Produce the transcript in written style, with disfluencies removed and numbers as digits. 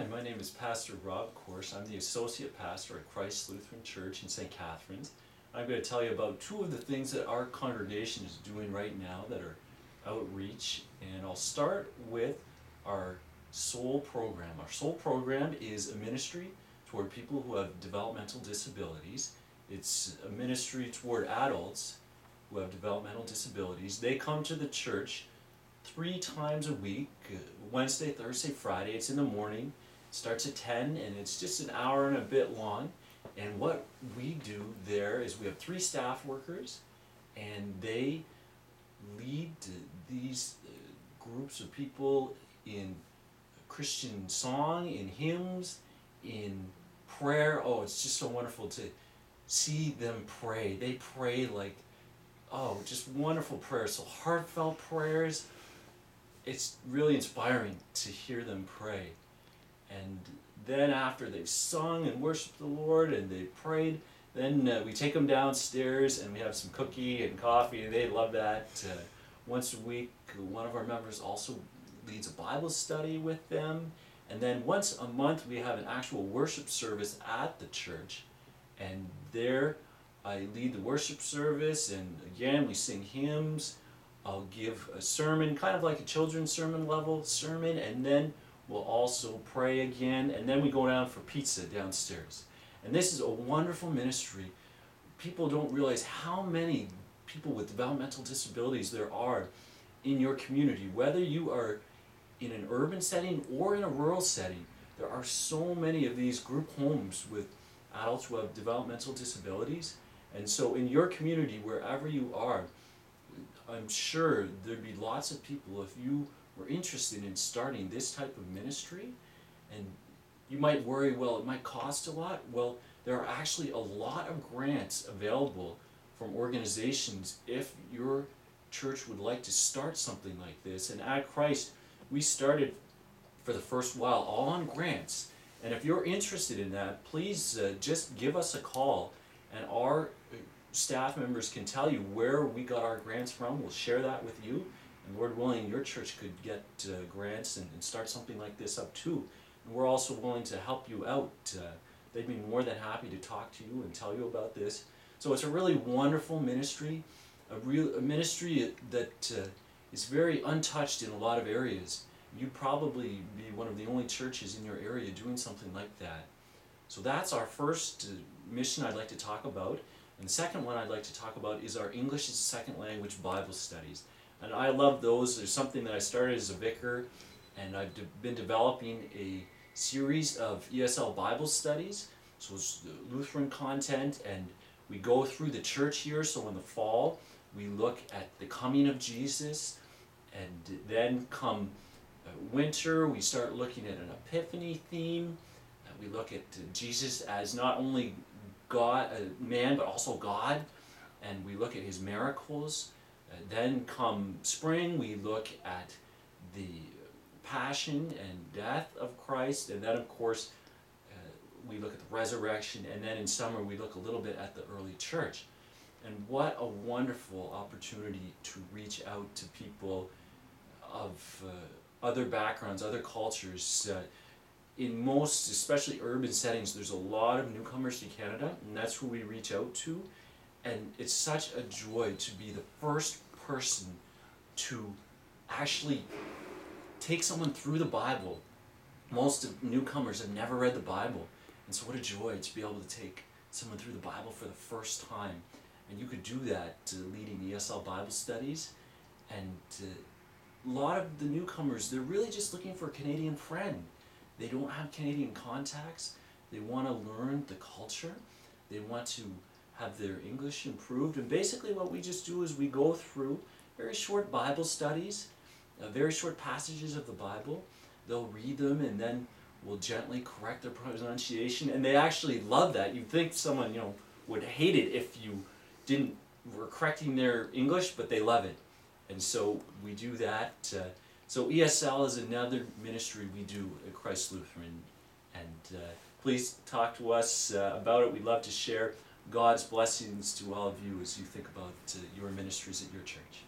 Hi, my name is Pastor Rob Korsch. I'm the Associate Pastor at Christ Lutheran Church in St. Catharines. I'm going to tell you about two of the things that our congregation is doing right now that are outreach. And I'll start with our SOUL program. Our SOUL program is a ministry toward people who have developmental disabilities. It's a ministry toward adults who have developmental disabilities. They come to the church 3 times a week, Wednesday, Thursday, Friday. It's in the morning, it starts at 10, and it's just an hour and a bit long. And what we do there is we have 3 staff workers, and they lead these groups of people in Christian song, in hymns, in prayer. Oh, it's just so wonderful to see them pray. They pray like, oh, just wonderful prayers, so heartfelt prayers. It's really inspiring to hear them pray. And then after they've sung and worshiped the Lord and they've prayed, then we take them downstairs and we have some cookie and coffee, and they love that. Once a week, one of our members also leads a Bible study with them. And then once a month, we have an actual worship service at the church. And there I lead the worship service, and again, we sing hymns. I'll give a sermon, kind of like a children's sermon level sermon, and then we'll also pray again, and then we go down for pizza downstairs. And this is a wonderful ministry. People don't realize how many people with developmental disabilities there are in your community. Whether you are in an urban setting or in a rural setting, there are so many of these group homes with adults who have developmental disabilities. And so in your community, wherever you are, I'm sure there'd be lots of people, if you were interested in starting this type of ministry. And you might worry, well, it might cost a lot. Well, there are actually a lot of grants available from organizations if your church would like to start something like this. And at Christ, we started for the first while all on grants. And if you're interested in that, please just give us a call, and our staff members can tell you where we got our grants from. We'll share that with you, and Lord willing, your church could get grants and start something like this up too. And we're also willing to help you out. They'd be more than happy to talk to you and tell you about this. So it's a really wonderful ministry, a ministry that is very untouched in a lot of areas. You'd probably be one of the only churches in your area doing something like that. So that's our first mission I'd like to talk about. And the second one I'd like to talk about is our English as a Second Language Bible studies. And I love those. There's something that I started as a vicar, and I've been developing a series of ESL Bible studies. So it's Lutheran content, and we go through the church here. So in the fall, we look at the coming of Jesus, and then come winter, we start looking at an Epiphany theme. We look at Jesus as not only God, man, but also God, and we look at his miracles. Then come spring, we look at the passion and death of Christ, and then of course we look at the resurrection, and then in summer we look a little bit at the early church. And what a wonderful opportunity to reach out to people of other backgrounds, other cultures. In most, especially urban settings, there's a lot of newcomers to Canada, and that's who we reach out to. And it's such a joy to be the first person to actually take someone through the Bible. Most of newcomers have never read the Bible, and so what a joy to be able to take someone through the Bible for the first time. And you could do that leading ESL Bible studies. And a lot of the newcomers, they're really just looking for a Canadian friend. They don't have Canadian contacts. They want to learn the culture. They want to have their English improved. And basically what we just do is we go through very short Bible studies, very short passages of the Bible. They'll read them, and then we'll gently correct their pronunciation. And they actually love that. You'd think someone, would hate it if you were correcting their English, but they love it. And so we do that. So ESL is another ministry we do at Christ Lutheran, and please talk to us about it. We'd love to share God's blessings to all of you as you think about your ministries at your church.